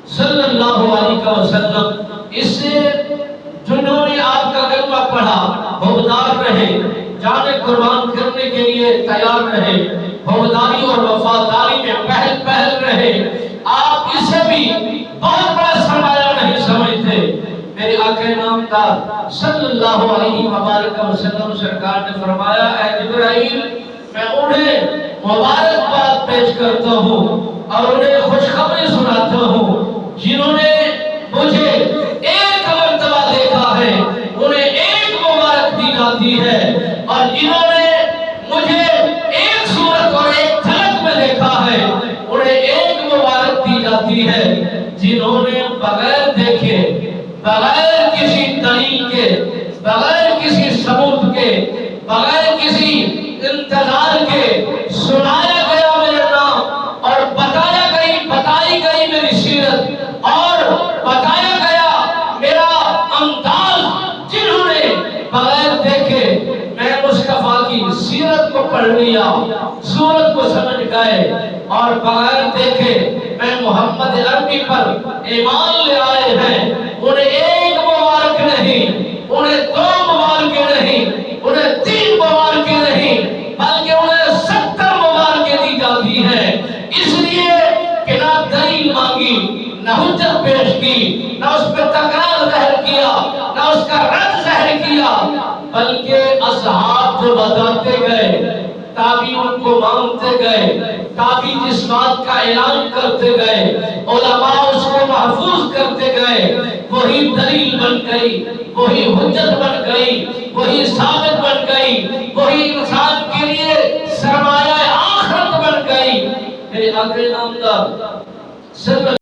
صلی اللہ علیہ وسلم، اس سے جنہوں نے آپ کا کلمہ پڑھا بھومدار رہے، جان قربان کرنے کے لیے تیار رہے، بھومداری اور وفاداری میں پہل رہے، آپ اسے بھی بہت بڑا سرمایہ نہیں سمجھتے۔ میرے آقا نامدار صلی اللہ علیہ وآلہ وسلم سرکار نے فرمایا، اے جبرائیل، میں انہیں مبارکباد پیش کرتا ہوں اور انہیں خوشخبری سناتا ہوں، جنہوں نے مجھے ایک مرتبہ دیکھا ہے انہیں ایک مبارک دی جاتی ہے، اور جنہوں نے مجھے ایک صورت اور ایک جھلک میں دیکھا ہے انہیں ایک مبارک دی جاتی ہے، جنہوں نے بغیر دیکھے، بغیر کسی دلیل کے، بغیر کسی ثبوت کے، بغیر کسی انتظار کے سنایا گیا میرا نام اور بتائی گئی میری سیرت اور بتایا گیا میرا انداز، جنہوں نے بغیر دیکھے میں مصطفیٰ کی سیرت کو پڑھ لیا، سورت کو سمجھ گئے، اور بغیر دیکھے میں محمد عربی پر ایمان لے آئے ہیں، انہیں ایک مبارک نہیں، انہیں دو مبارکیں نہیں، انہیں تین مبارکیں نہیں، بلکہ انہیں 70 مبارکیں دی جاتی ہیں، اس لیے کہ نہ دلیل مانگی، نہ حجت پیش کی، نہ اس پر تکرار ظاہر کیا، نہ اس کا رد ظاہر کیا، بلکہ اصحاب جو بتاتے گئے، تابعی ان کو مانتے گئے، تابعی جس بات کا اعلان کرتے گئے، علماء اس کو محفوظ کرتے گئے، وہی دلیل بن گئی، وہی حجت بن گئی، وہی ثابت بن گئی، وہی انسان کے لیے سرمایہ آخرت بن گئی۔ میرے آقا نامدار صلی